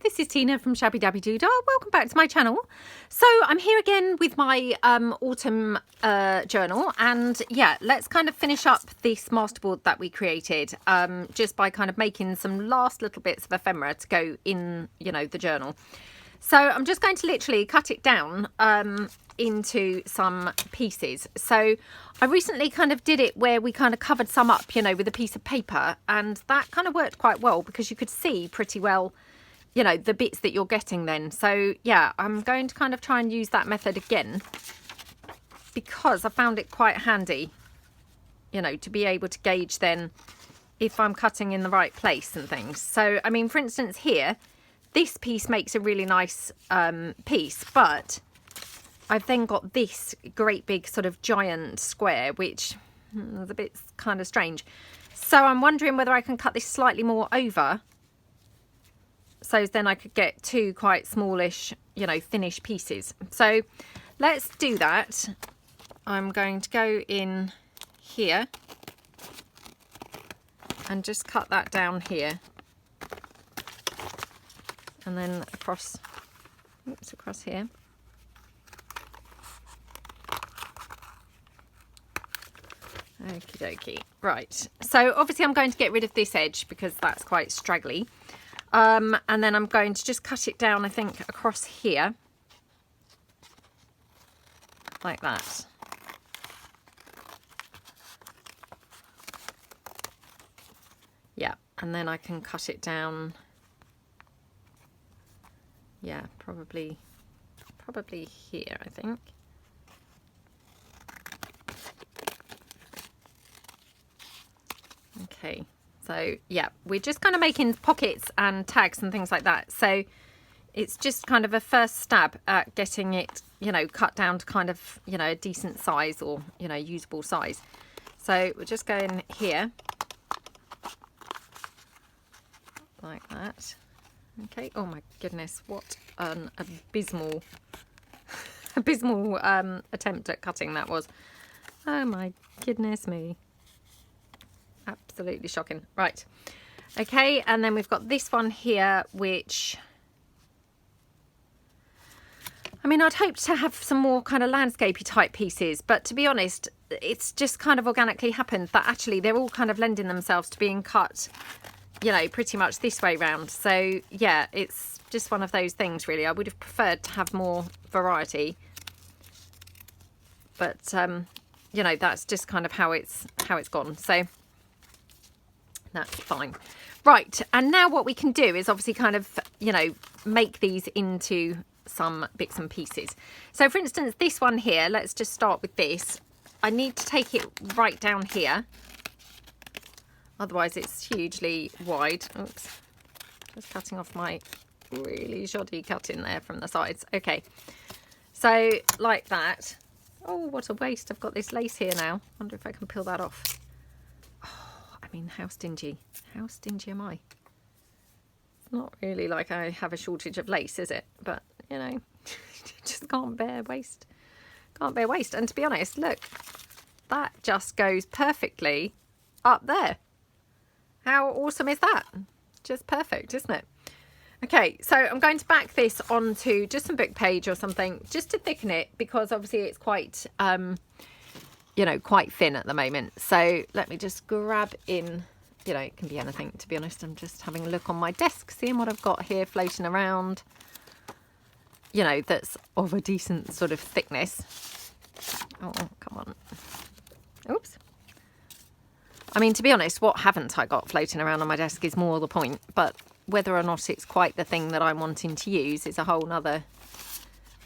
this is Tina from Shabbydabbydoodah. Welcome back to my channel. So I'm here again with my autumn journal, and yeah, let's kind of finish up this masterboard that we created just by kind of making some last little bits of ephemera to go in, you know, the journal. So I'm just going to literally cut it down into some pieces. So I recently kind of did it where we kind of covered some up, you know, with a piece of paper, and that kind of worked quite well because you could see pretty well, you know, the bits that you're getting then. So yeah, I'm going to kind of try and use that method again because I found it quite handy, you know, to be able to gauge then if I'm cutting in the right place and things. So I mean, for instance here, this piece makes a really nice piece, but I've then got this great big sort of giant square, which is a bit kind of strange. So I'm wondering whether I can cut this slightly more over, so then I could get two quite smallish, you know, thinnish pieces. So let's do that. I'm going to go in here and just cut that down here. And then across, oops, across here. Okie dokie. Right, so obviously I'm going to get rid of this edge because that's quite straggly. And then I'm going to just cut it down, I think, across here. Like that. Yeah, and then I can cut it down. Yeah, probably here, I think. Okay, so yeah, we're just kind of making pockets and tags and things like that. So it's just kind of a first stab at getting it, you know, cut down to kind of, you know, a decent size or, you know, usable size. So we'll just go in here like that. Okay. Oh my goodness, what an abysmal attempt at cutting that was. Oh my goodness me. Absolutely shocking. Right. Okay, and then we've got this one here, which, I mean, I'd hoped to have some more kind of landscapey type pieces, but to be honest, it's just kind of organically happened that actually they're all kind of lending themselves to being cut, you know, pretty much this way round. So yeah, it's just one of those things really. I would have preferred to have more variety, but you know, that's just kind of how it's gone. So that's fine. Right, and now what we can do is obviously kind of, you know, make these into some bits and pieces. So for instance, this one here, let's just start with this. I need to take it right down here. Otherwise it's hugely wide. Oops, just cutting off my really shoddy cutting there from the sides. Okay, so like that. Oh, what a waste. I've got this lace here now. Wonder if I can peel that off. Oh, I mean, how stingy am I? It's not really like I have a shortage of lace, is it? But, you know, just can't bear waste. Can't bear waste. And to be honest, look, that just goes perfectly up there. How awesome is that? Just perfect, isn't it? Okay, so I'm going to back this onto just some book page or something just to thicken it, because obviously it's quite, you know, quite thin at the moment. So let me just grab in, you know, it can be anything, to be honest. I'm just having a look on my desk, seeing what I've got here floating around, you know, that's of a decent sort of thickness. Oh, come on. Oops. I mean, to be honest, what haven't I got floating around on my desk is more the point, but whether or not it's quite the thing that I'm wanting to use is a whole nother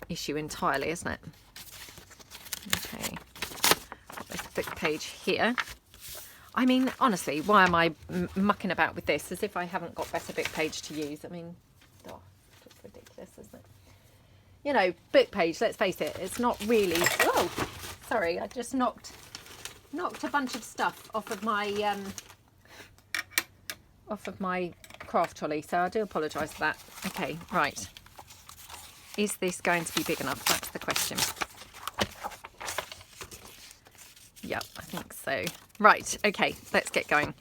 issue entirely, isn't it? Okay, got this book page here. I mean, honestly, why am I mucking about with this as if I haven't got better book page to use? I mean, oh, it's ridiculous, isn't it? You know, book page, let's face it, it's not really... Oh, sorry, I just knocked a bunch of stuff off of my craft trolley, so I do apologise for that. Okay, right. Is this going to be big enough? That's the question. Yep, I think so. Right, okay, let's get going.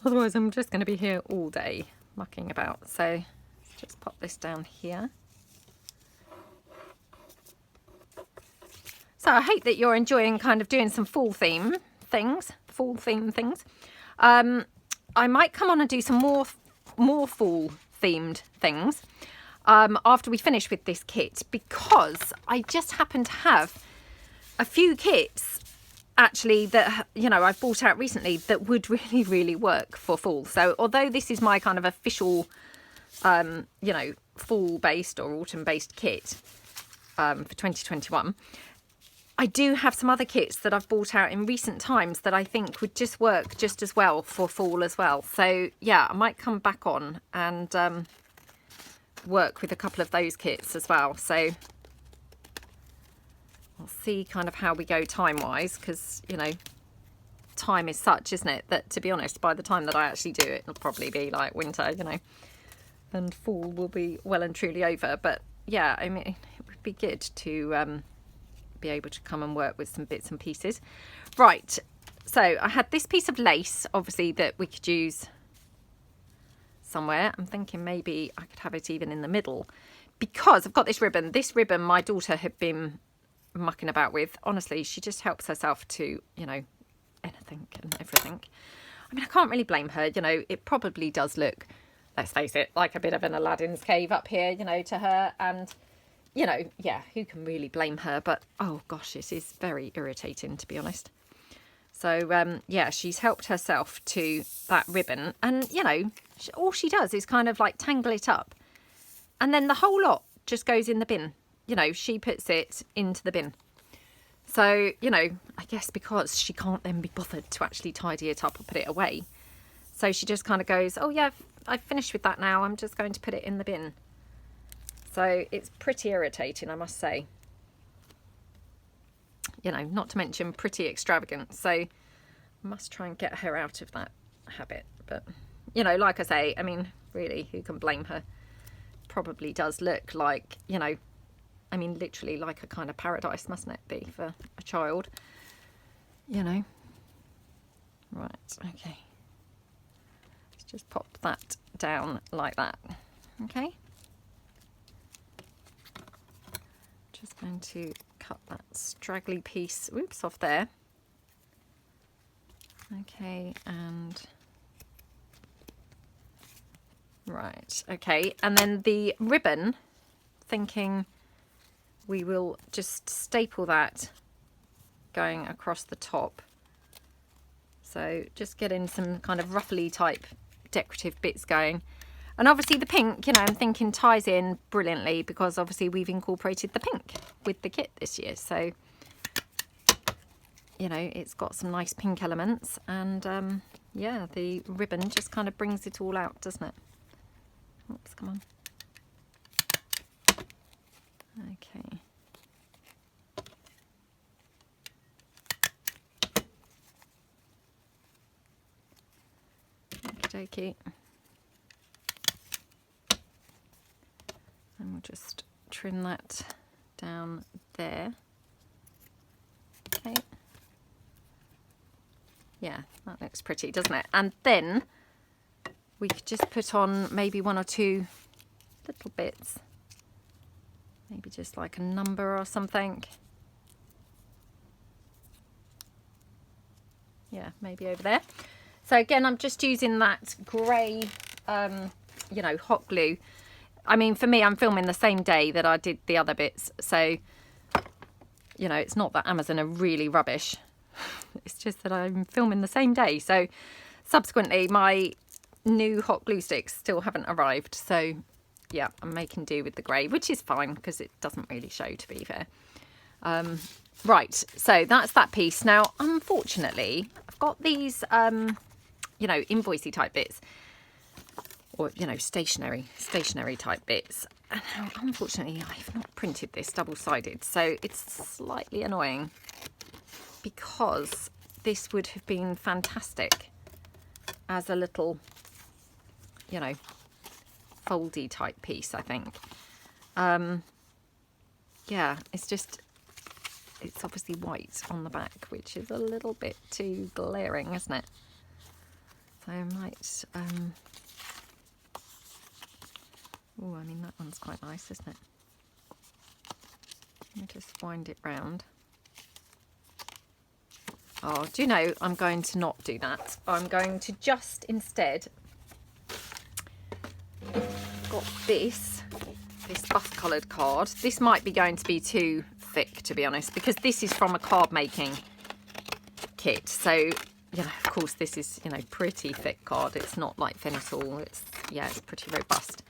Otherwise I'm just going to be here all day mucking about. So let's Just pop this down here. So I hope that you're enjoying kind of doing some fall theme things. I might come on and do some more fall themed things after we finish with this kit, because I just happen to have a few kits actually that, you know, I've bought out recently that would really work for fall. So although this is my kind of official you know, fall based or autumn based kit for 2021, I do have some other kits that I've bought out in recent times that I think would just work just as well for fall as well. So yeah, I might come back on and work with a couple of those kits as well. So we'll see kind of how we go time wise, because, you know, time is such, isn't it, that to be honest, by the time that I actually do it, it'll probably be like winter, you know, and fall will be well and truly over. But yeah, I mean, it would be good to be able to come and work with some bits and pieces. Right, so I had this piece of lace, obviously, that we could use somewhere. I'm thinking maybe I could have it even in the middle, because I've got this ribbon. This ribbon my daughter had been mucking about with. Honestly, she just helps herself to, you know, anything and everything. I mean, I can't really blame her. You know, it probably does look, let's face it, like a bit of an Aladdin's cave up here, you know, to her. And, you know, yeah, who can really blame her? But, oh gosh, it is very irritating, to be honest. So, yeah, she's helped herself to that ribbon. And, you know, all she does is kind of like tangle it up. And then the whole lot just goes in the bin. You know, she puts it into the bin. So, you know, I guess because she can't then be bothered to actually tidy it up or put it away. So she just kind of goes, oh yeah, I've finished with that now. I'm just going to put it in the bin. So it's pretty irritating, I must say. You know, not to mention pretty extravagant. So I must try and get her out of that habit. But, you know, like I say, I mean, really, who can blame her? Probably does look like, you know, I mean, literally like a kind of paradise, mustn't it be, for a child? You know. Right, okay. Let's just pop that down like that. Okay. Just going to cut that straggly piece, oops, off there. Okay, and... right, okay. And then the ribbon, thinking... we will just staple that going across the top. So just getting some kind of ruffly type decorative bits going. And obviously the pink, you know, I'm thinking ties in brilliantly, because obviously we've incorporated the pink with the kit this year. So, you know, it's got some nice pink elements, and yeah, the ribbon just kind of brings it all out, doesn't it? Oops, come on. Okay. Okie dokie. And we'll just trim that down there. Okay. Yeah, that looks pretty, doesn't it? And then we could just put on maybe one or two little bits. Maybe just like a number or something. Yeah, maybe over there. So again, I'm just using that grey, you know, hot glue. I mean, for me, I'm filming the same day that I did the other bits. So, you know, it's not that Amazon are really rubbish. It's just that I'm filming the same day. So subsequently, my new hot glue sticks still haven't arrived. So yeah, I'm making do with the grey, which is fine because it doesn't really show, to be fair. Right, so that's that piece. Now, unfortunately, I've got these, you know, invoicey type bits, or, you know, stationery type bits. And now, unfortunately, I have not printed this double-sided, so it's slightly annoying, because this would have been fantastic as a little, you know, foldy type piece, I think. Yeah, it's just, it's obviously white on the back, which is a little bit too glaring, isn't it? So I might Oh, I mean, that one's quite nice, isn't it? Let me just wind it round. Oh, do you know, I'm going to not do that. I'm going to just instead got this buff coloured card. This might be going to be too thick, to be honest, because this is from a card making kit. So, you know, of course, this is, you know, pretty thick card. It's not like thin at all. It's, yeah, it's pretty robust.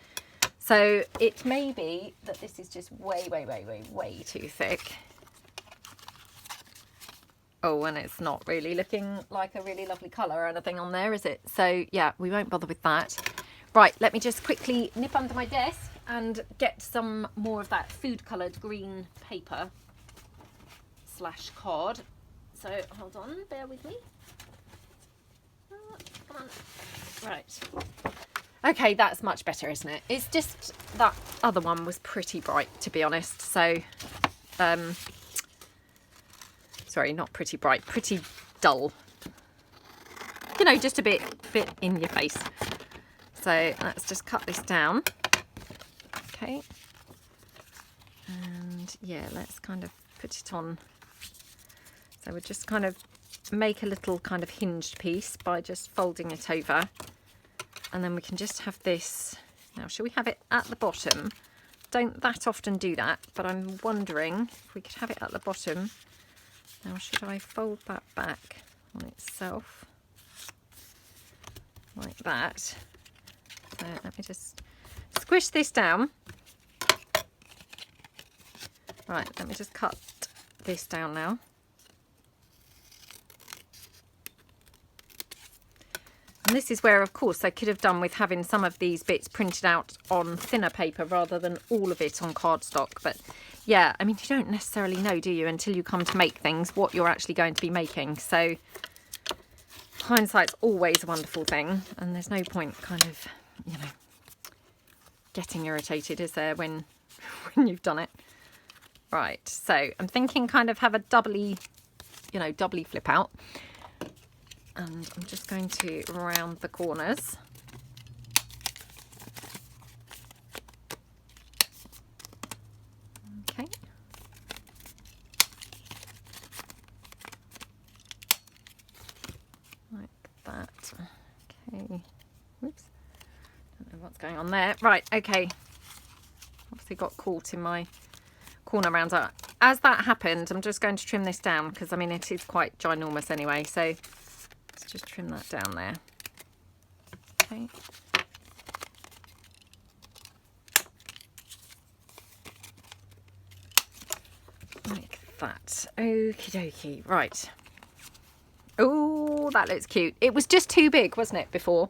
So it may be that this is just way, way, way, way, way too thick. Oh, and it's not really looking like a really lovely colour or anything on there, is it? So, yeah, we won't bother with that. Right, let me just quickly nip under my desk and get some more of that food coloured green paper / card. So, hold on, bear with me. Come on. Right. Okay, that's much better, isn't it? It's just that other one was pretty bright, to be honest. So, sorry, not pretty bright, pretty dull. You know, just a bit in your face. So let's just cut this down. Okay. And yeah, let's kind of put it on. So we'll just kind of make a little kind of hinged piece by just folding it over. And then we can just have this. Now, shall we have it at the bottom? Don't that often do that, but I'm wondering if we could have it at the bottom. Now, should I fold that back on itself? Like that. So let me just squish this down. Right, let me just cut this down now. And this is where, of course, I could have done with having some of these bits printed out on thinner paper rather than all of it on cardstock. But yeah, I mean, you don't necessarily know, do you, until you come to make things, what you're actually going to be making. So hindsight's always a wonderful thing. And there's no point kind of, you know, getting irritated, is there, when you've done it. Right, so I'm thinking kind of have a doubly flip out. And I'm just going to round the corners. Okay. Like that. Okay. Oops. Don't know what's going on there. Right, okay. Obviously got caught in my corner rounds. As that happened, I'm just going to trim this down because, I mean, it is quite ginormous anyway. So let's just trim that down there. Okay. Like that. Okie dokie. Right. Oh, that looks cute. It was just too big, wasn't it, before?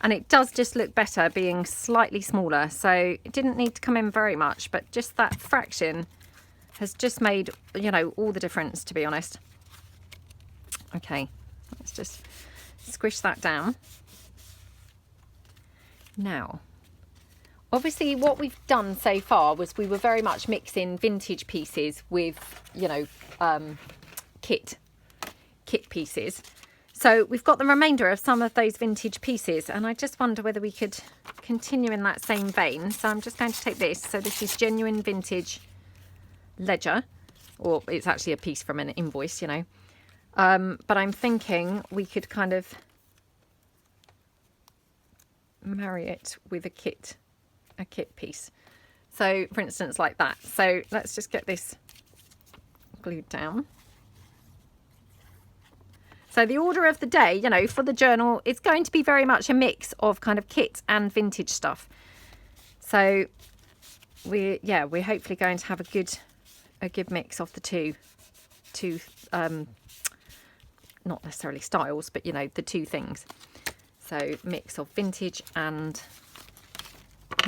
And it does just look better being slightly smaller. So it didn't need to come in very much, but just that fraction has just made, you know, all the difference, to be honest. Okay. Let's just squish that down. Now, obviously what we've done so far was we were very much mixing vintage pieces with, you know, kit pieces. So we've got the remainder of some of those vintage pieces, and I just wonder whether we could continue in that same vein. So I'm just going to take this. So this is genuine vintage ledger, or it's actually a piece from an invoice, you know. But I'm thinking we could kind of marry it with a kit piece. So for instance, like that. So let's just get this glued down. So the order of the day, you know, for the journal, it's going to be very much a mix of kind of kit and vintage stuff. So we're hopefully going to have a good mix of the two not necessarily styles, but, you know, the two things. So mix of vintage and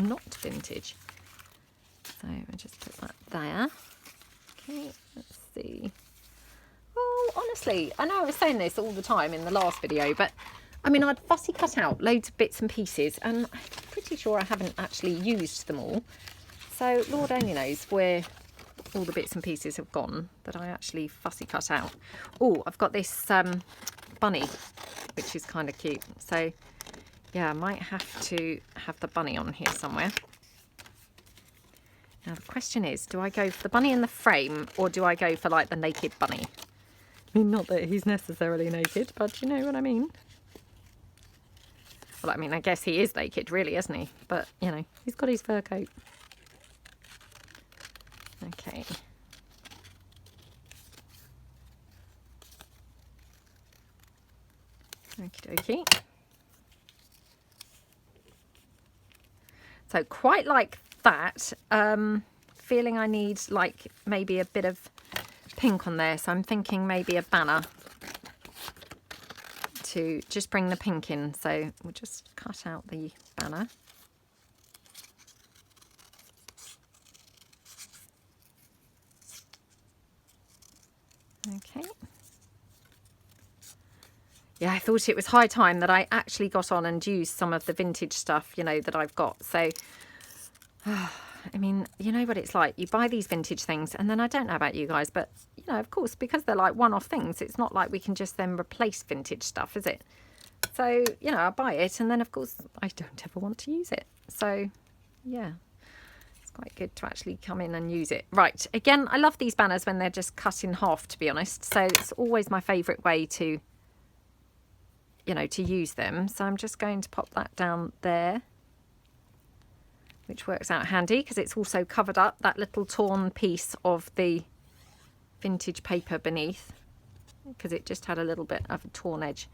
not vintage. So I'll just put that there. Okay, let's see. Oh, honestly, I know I was saying this all the time in the last video, but I mean, I'd fussy cut out loads of bits and pieces, and I'm pretty sure I haven't actually used them all. So Lord only knows where all the bits and pieces have gone that I actually fussy cut out. Oh, I've got this bunny, which is kind of cute. So yeah, I might have to have the bunny on here somewhere. Now the question is, do I go for the bunny in the frame or do I go for like the naked bunny? I mean, not that he's necessarily naked, but you know what I mean. Well, I mean, I guess he is naked really, isn't he? But, you know, he's got his fur coat. Okay. Okie dokie. So quite like that. Feeling I need like maybe a bit of pink on there. So I'm thinking maybe a banner to just bring the pink in. So we'll just cut out the banner. Okay. Yeah, I thought it was high time that I actually got on and used some of the vintage stuff, you know, that I've got. So, I mean, you know what it's like. You buy these vintage things and then I don't know about you guys, but, you know, of course, because they're like one-off things, it's not like we can just then replace vintage stuff, is it? So, you know, I buy it and then, of course, I don't ever want to use it. So, yeah, it's quite good to actually come in and use it. Right, again, I love these banners when they're just cut in half, to be honest. So it's always my favourite way to, you know, to use them. So I'm just going to pop that down there, which works out handy because it's also covered up that little torn piece of the vintage paper beneath, because it just had a little bit of a torn edge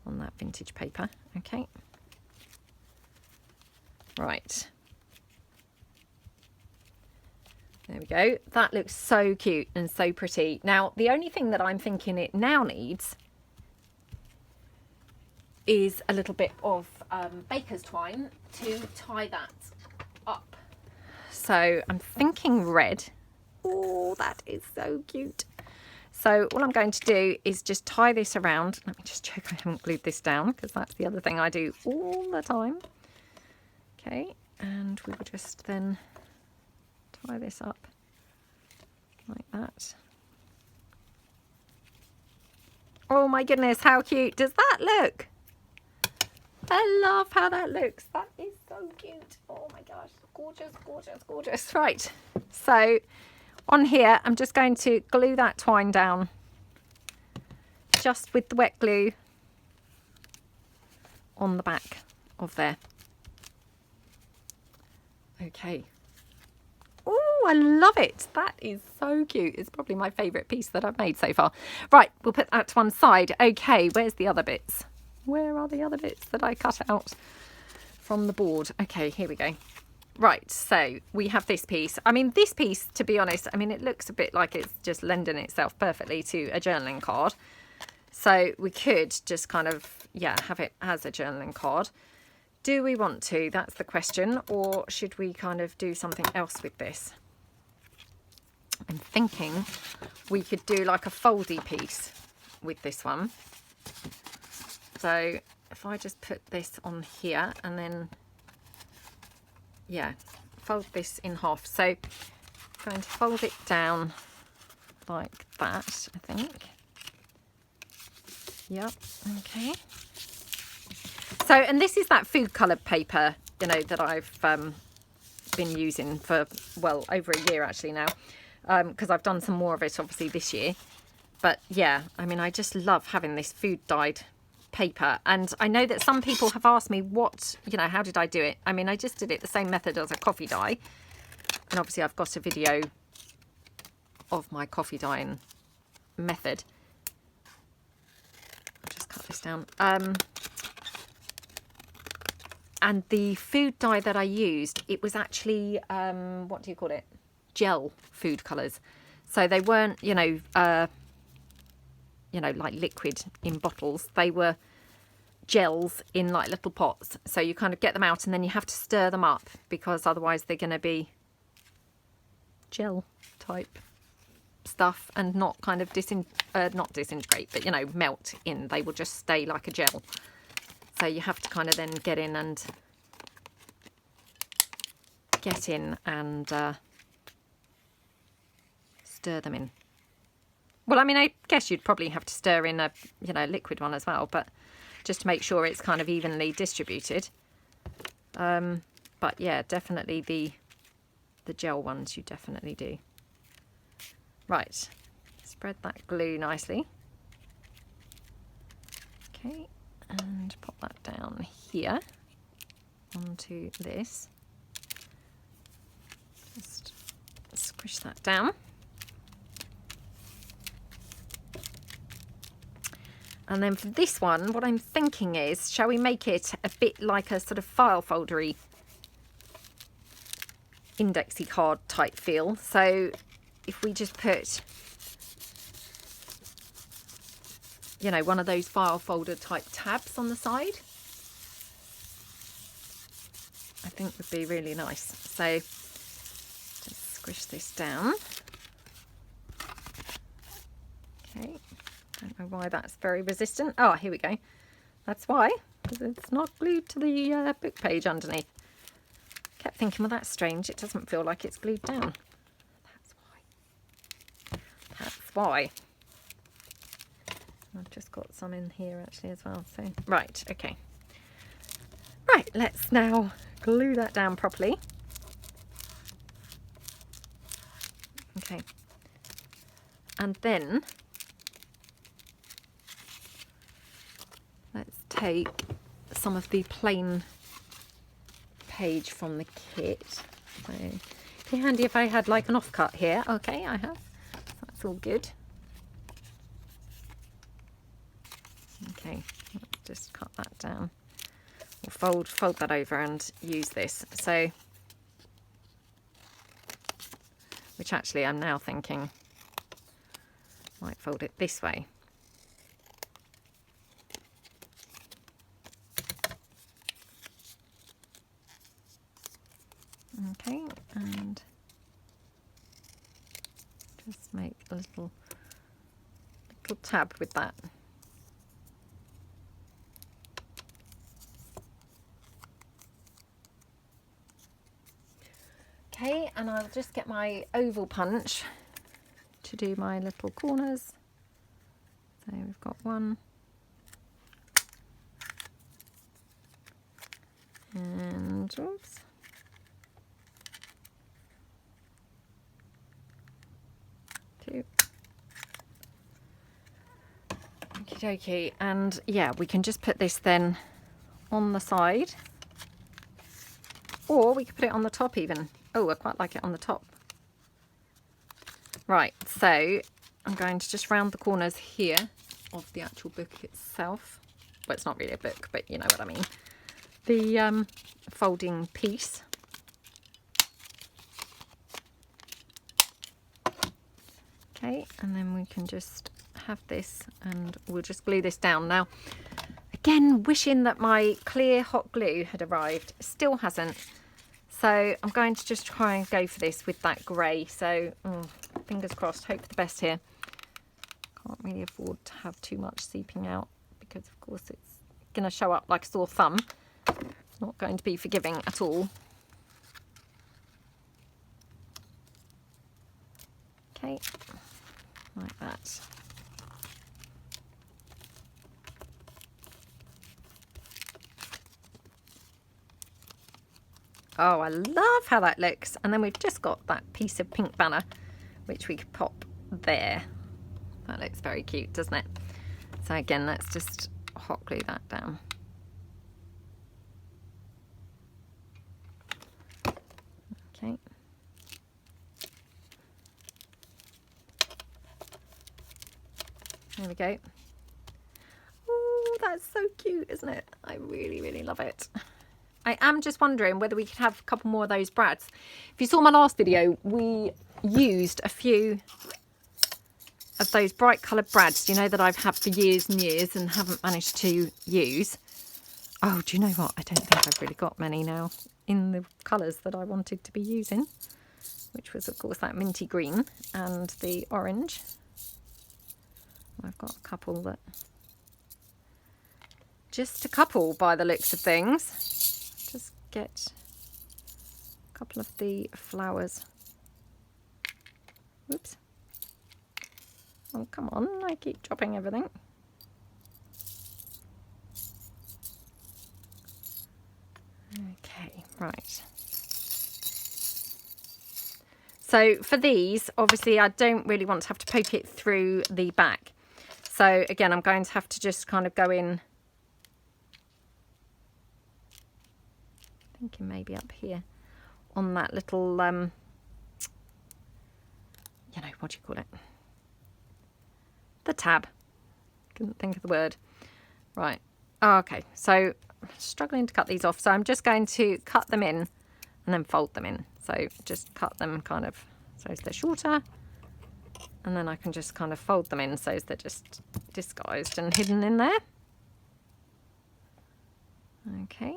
on that vintage paper. Okay, right, there we go. That looks so cute and so pretty. Now the only thing that I'm thinking it now needs is a little bit of baker's twine to tie that up. So I'm thinking red. Oh, that is so cute. So all I'm going to do is just tie this around. Let me just check I haven't glued this down, because that's the other thing I do all the time. Okay, and we will just then tie this up like that. Oh my goodness, how cute does that look? I love how that looks. That is so cute. Oh my gosh. Gorgeous, gorgeous, gorgeous. Right. So on here, I'm just going to glue that twine down just with the wet glue on the back of there. Okay. Oh, I love it. That is so cute. It's probably my favourite piece that I've made so far. Right. We'll put that to one side. Okay. Where's the other bits? Where are the other bits that I cut out from the board? Okay, here we go. Right, so we have this piece. I mean, this piece, to be honest, I mean, it looks a bit like it's just lending itself perfectly to a journaling card. So we could just kind of, yeah, have it as a journaling card. Do we want to? That's the question. Or should we kind of do something else with this? I'm thinking we could do like a foldy piece with this one. So if I just put this on here and then, yeah, fold this in half. So I'm going to fold it down like that, I think. Yep, okay. So, and this is that food coloured paper, you know, that I've been using for, well, over a year actually now, because I've done some more of it obviously this year. But yeah, I mean, I just love having this food dyed paper, and I know that some people have asked me what, you know, how did I do it? I mean, I just did it the same method as a coffee dye, and obviously I've got a video of my coffee dyeing method. I'll just cut this down. And the food dye that I used, it was actually what do you call it, gel food colours, so they weren't, you know, like liquid in bottles. They were gels in like little pots. So you kind of get them out and then you have to stir them up, because otherwise they're going to be gel type stuff and not kind of not disintegrate, but, you know, melt in. They will just stay like a gel. So you have to kind of then get in and stir them in. Well, I mean, I guess you'd probably have to stir in a, you know, liquid one as well, but just to make sure it's kind of evenly distributed. But yeah, definitely the the gel ones you definitely do. Right, spread that glue nicely. Okay, and pop that down here onto this. Just squish that down. And then for this one, what I'm thinking is, shall we make it a bit like a sort of file foldery, indexy card type feel? So if we just put, you know, one of those file folder type tabs on the side, I think would be really nice. So just squish this down. Okay, don't know why that's very resistant. Oh, here we go. That's why, because it's not glued to the book page underneath. Kept thinking, well, that's strange. It doesn't feel like it's glued down. That's why. That's why. I've just got some in here actually as well. So, right, okay. Right, let's now glue that down properly. Okay. And then let's take some of the plain page from the kit. So it'd be handy if I had like an offcut here. Okay, I have. That's all good. Okay, let's just cut that down. We'll fold that over and use this. So, which actually I'm now thinking might fold it this way. Okay, and just make a little tab with that. Okay, and I'll just get my oval punch to do my little corners. So we've got one. And, oops. Two. Okie dokie. And yeah, we can just put this then on the side. Or we could put it on the top even. Oh, I quite like it on the top. Right, so I'm going to just round the corners here of the actual book itself. Well, it's not really a book, but you know what I mean. The folding piece. Okay, and then we can just have this and we'll just glue this down. Now, again, wishing that my clear hot glue had arrived. Still hasn't. So I'm going to just try and go for this with that grey. So fingers crossed, hope for the best here. Can't really afford to have too much seeping out because of course it's going to show up like a sore thumb. Not going to be forgiving at all. Okay, like that. Oh, I love how that looks. And then we've just got that piece of pink banner, which we could pop there. That looks very cute, doesn't it? So again, let's just hot glue that down. Okay. There we go. Oh, that's so cute, isn't it? I really, really love it. I am just wondering whether we could have a couple more of those brads. If you saw my last video, we used a few of those bright coloured brads, you know, that I've had for years and years and haven't managed to use. Oh, do you know what? I don't think I've really got many now in the colours that I wanted to be using, which was, of course, that minty green and the orange. I've got a couple that... Just a couple by the looks of things. Just get a couple of the flowers. Whoops. Oh, come on, I keep dropping everything. Okay, right. So for these, obviously I don't really want to have to poke it through the back. So again, I'm going to have to just kind of go in, thinking maybe up here on that little, you know, what do you call it? The tab. Couldn't think of the word. Right. Oh, okay. So I'm struggling to cut these off. So I'm just going to cut them in and then fold them in. So just cut them kind of so they're shorter. And then I can just kind of fold them in so they're just disguised and hidden in there. Okay.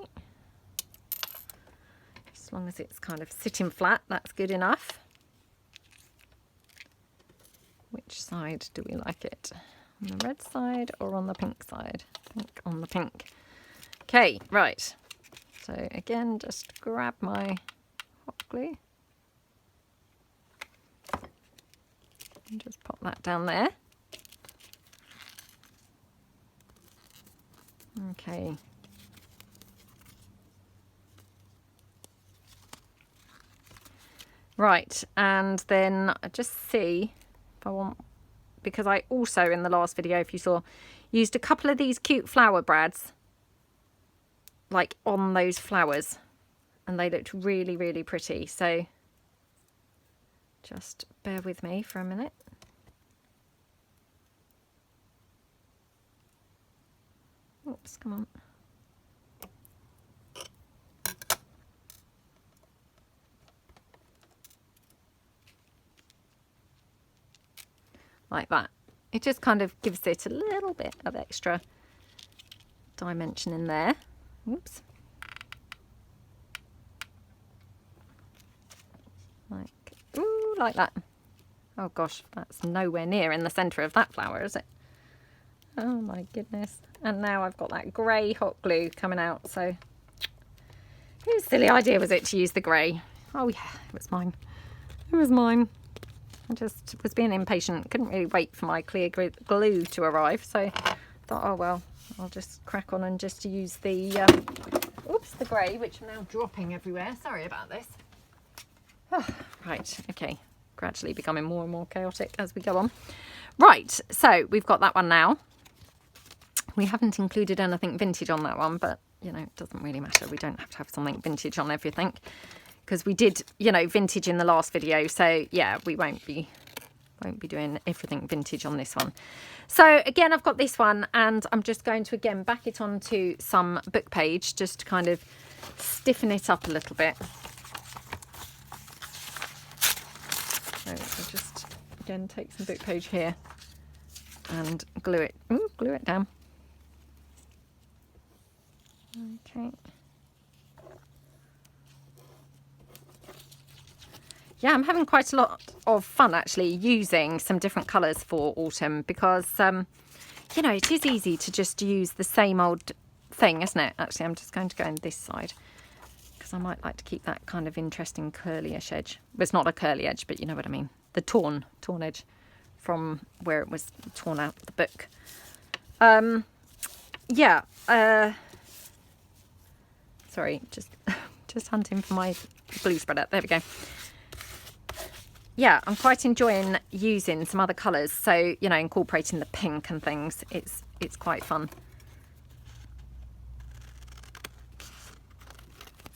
As long as it's kind of sitting flat, that's good enough. Which side do we like it? On the red side or on the pink side? I think on the pink. Okay, right. So again, just grab my hot glue. And just pop that down there. Okay. Right, and then just see if I want, because I also in the last video, if you saw, used a couple of these cute flower brads like on those flowers, and they looked really, really pretty. So just bear with me for a minute. Oops, come on. Like that. It just kind of gives it a little bit of extra dimension in there. Oops. Like that. Oh gosh, that's nowhere near in the centre of that flower, is it? Oh my goodness. And now I've got that grey hot glue coming out, so whose silly idea was it to use the grey? Oh yeah, it was mine. It was mine. I just was being impatient, couldn't really wait for my clear glue to arrive, so I thought, oh well, I'll just crack on and just use the the grey, which I'm now dropping everywhere. Sorry about this. Oh, right, okay, gradually becoming more and more chaotic as we go on. Right, so we've got that one now. We haven't included anything vintage on that one, but you know, it doesn't really matter. We don't have to have something vintage on everything, because we did, you know, vintage in the last video. So yeah, we won't be doing everything vintage on this one. So again, I've got this one, and I'm just going to again back it onto some book page just to kind of stiffen it up a little bit. So I'll just again take some book page here and glue it down. Okay. Yeah, I'm having quite a lot of fun actually using some different colours for autumn, because you know, it is easy to just use the same old thing, isn't it? Actually, I'm just going to go on this side because I might like to keep that kind of interesting curly-ish edge. Well, it's not a curly edge, but you know what I mean. The torn edge from where it was torn out the book. Yeah. Sorry, just hunting for my glue spreader. There we go. Yeah, I'm quite enjoying using some other colours. So, you know, incorporating the pink and things. It's quite fun.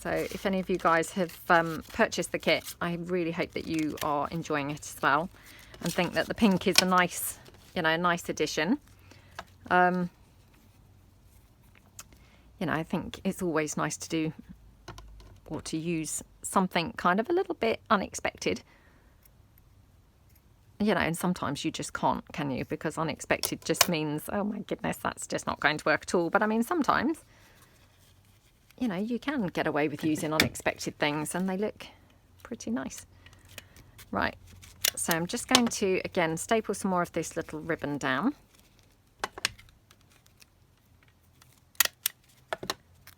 So if any of you guys have purchased the kit, I really hope that you are enjoying it as well, and think that the pink is a nice, you know, nice addition. You know, I think it's always nice to do or to use something kind of a little bit unexpected. You know, and sometimes you just can't, can you? Because unexpected just means, oh my goodness, that's just not going to work at all. But I mean, sometimes, you know, you can get away with using unexpected things and they look pretty nice. Right, so I'm just going to, again, staple some more of this little ribbon down.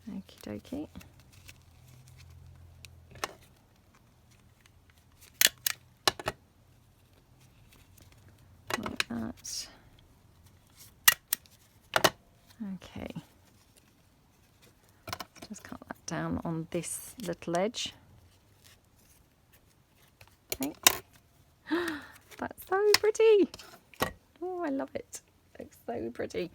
Okie dokie. Like that. Okay. Just cut that down on this little edge. Okay. so pretty. Oh, I love it. Looks so pretty.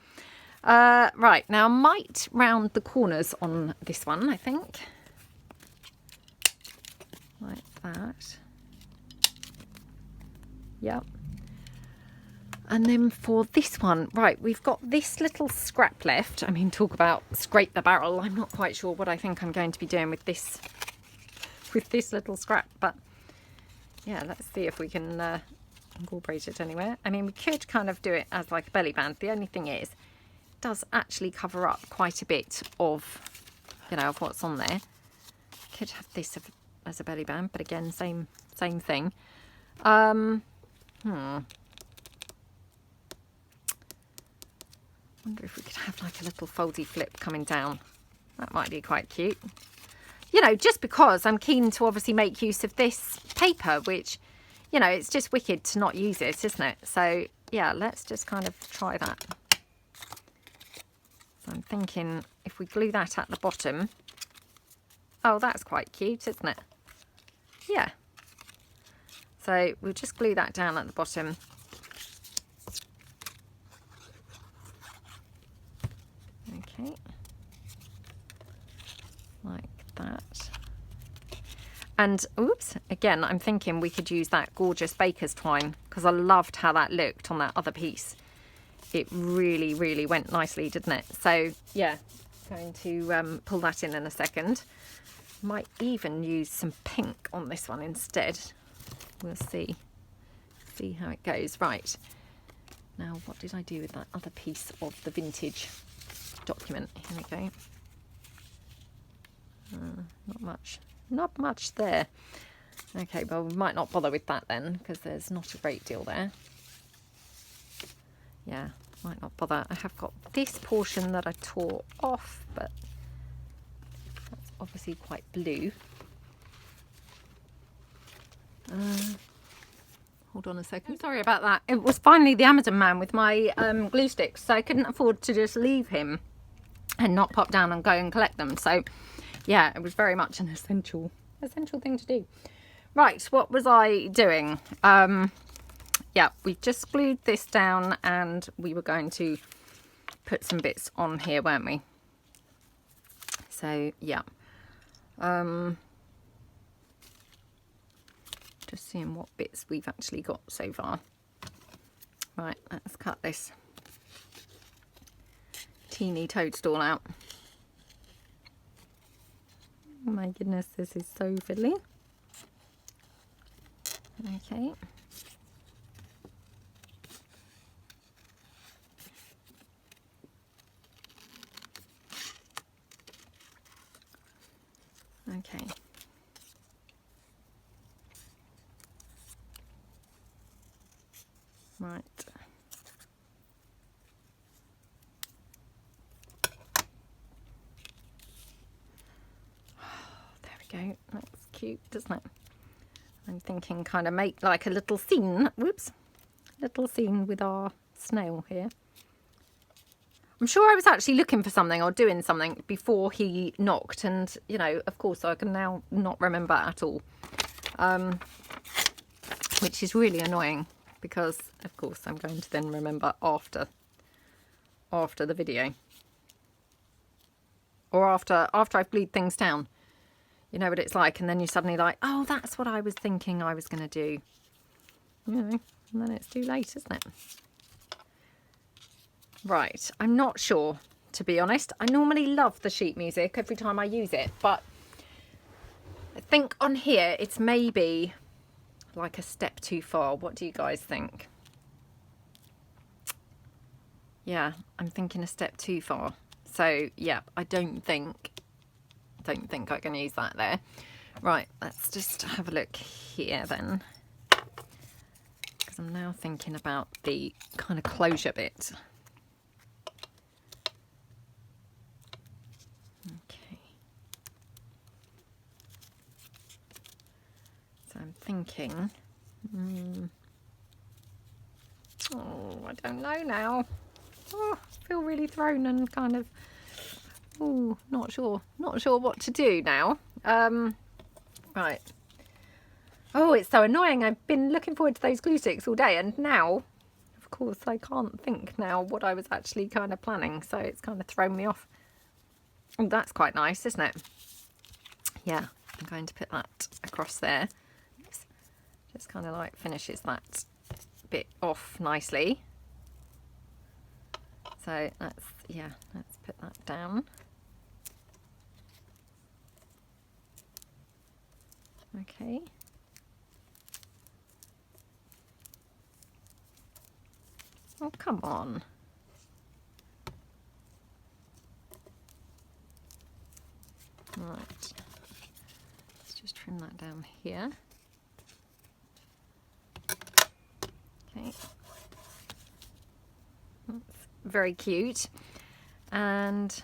Right, now I might round the corners on this one, I think. Like that. Yep. And then for this one, right, we've got this little scrap left. I mean, talk about scrape the barrel. I'm not quite sure what I think I'm going to be doing with this little scrap, but yeah, let's see if we can incorporate it anywhere. I mean, we could kind of do it as like a belly band. The only thing is, it does actually cover up quite a bit of, you know, of what's on there. Could have this as a belly band, but again, same thing. Wonder if we could have like a little foldy flip coming down. That might be quite cute. You know, just because I'm keen to obviously make use of this paper, which, you know, it's just wicked to not use it, isn't it? So yeah, let's just kind of try that. So I'm thinking if we glue that at the bottom. Oh, that's quite cute, isn't it? Yeah. So we'll just glue that down at the bottom. Okay. Like that. And oops, again, I'm thinking we could use that gorgeous baker's twine because I loved how that looked on that other piece. It really, really went nicely, didn't it? So yeah, going to pull that in a second. Might even use some pink on this one instead. We'll see how it goes. Right, now what did I do with that other piece of the vintage document? Here we go. Not much there. Okay, well, we might not bother with that then because there's not a great deal there. Yeah, might not bother. I have got this portion that I tore off, but that's obviously quite blue. Hold on a second. Sorry about that. It was finally the Amazon man with my glue sticks, so I couldn't afford to just leave him and not pop down and go and collect them. So yeah, it was very much an essential thing to do. Right, what was I doing? Yeah, we just glued this down and we were going to put some bits on here, weren't we? So yeah. Just seeing what bits we've actually got so far. Right, let's cut this teeny toadstool out. Oh my goodness, this is so fiddly. Okay. Okay. Right. There we go. That's cute, doesn't it? I'm thinking kind of make like a little scene. Whoops. Little scene with our snail here. I'm sure I was actually looking for something or doing something before he knocked, and you know, of course I can now not remember at all, which is really annoying because of course I'm going to then remember after the video, or after I've glued things down. You know what it's like, and then you're suddenly like, oh, that's what I was thinking I was going to do, you know, and then it's too late, isn't it? Right, I'm not sure, to be honest. I normally love the sheet music every time I use it, but I think on here it's maybe like a step too far. What do you guys think? Yeah, I'm thinking a step too far. So yeah, I don't think I can use that there. Right, let's just have a look here then, because I'm now thinking about the kind of closure bit. I'm thinking, oh, I don't know now. Oh, I feel really thrown and kind of, oh, not sure what to do now. Right. Oh, it's so annoying. I've been looking forward to those glue sticks all day, and now, of course, I can't think now what I was actually kind of planning, so it's kind of thrown me off. Oh, that's quite nice, isn't it? Yeah, I'm going to put that across there. Oops. Just kind of like finishes that bit off nicely. So let's put that down. Okay. Oh, come on. Right. Let's just trim that down here. Okay. That's very cute. And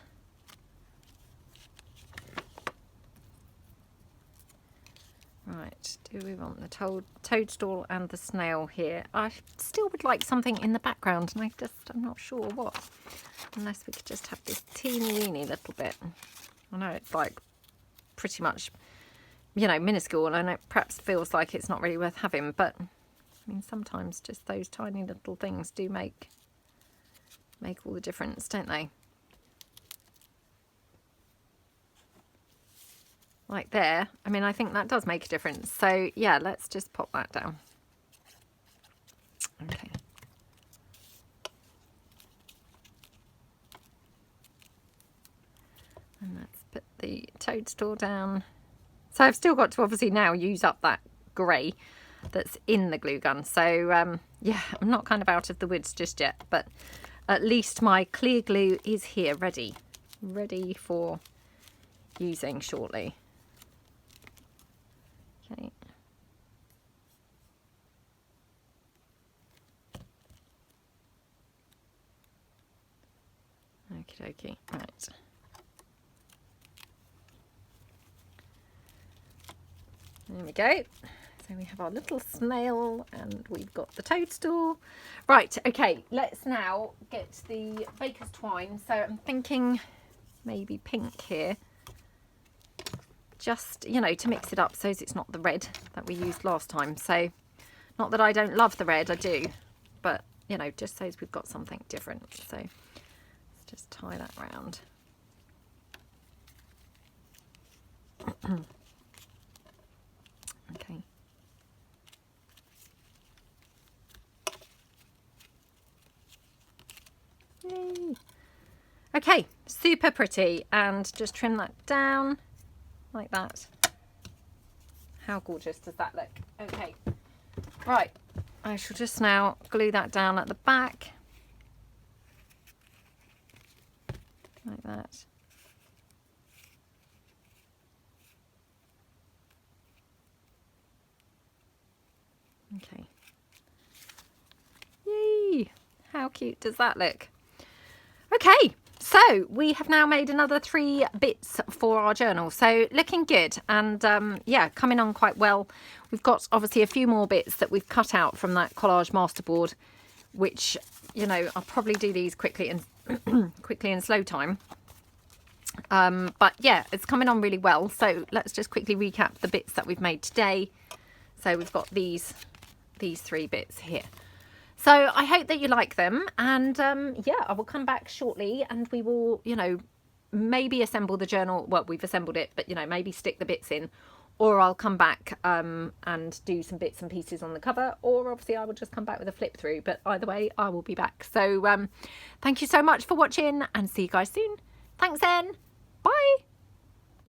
right, do we want the toadstool and the snail here? I still would like something in the background, and I'm not sure what. Unless we could just have this teeny weeny little bit. I know it's like pretty much, you know, minuscule, and I know it perhaps feels like it's not really worth having, but I mean, sometimes just those tiny little things do make all the difference, don't they? Like there, I mean, I think that does make a difference. So yeah, let's just pop that down. Okay. And let's put the toadstool down. So I've still got to obviously now use up that grey that's in the glue gun. So yeah, I'm not kind of out of the woods just yet, but at least my clear glue is here ready for using shortly. Okay. Okie dokie, right. There we go. So we have our little snail and we've got the toadstool. Right, okay, let's now get the baker's twine. So I'm thinking maybe pink here. Just, you know, to mix it up so it's not the red that we used last time. So not that I don't love the red, I do. But, you know, just so we've got something different. So let's just tie that round. Okay. Yay. Okay, super pretty, and just trim that down like that. How gorgeous does that look? Okay, right, I shall just now glue that down at the back like that. Okay. Yay! How cute does that look? Okay, so we have now made another 3 bits for our journal. So looking good, and yeah, coming on quite well. We've got obviously a few more bits that we've cut out from that collage masterboard, which, you know, I'll probably do these quickly and quickly in slow time. But yeah, it's coming on really well. So let's just quickly recap the bits that we've made today. So we've got these 3 bits here. So I hope that you like them, and yeah, I will come back shortly and we will, you know, maybe assemble the journal. Well, we've assembled it, but, you know, maybe stick the bits in, or I'll come back and do some bits and pieces on the cover, or obviously I will just come back with a flip through, but either way I will be back. So thank you so much for watching, and see you guys soon. Thanks then. Bye.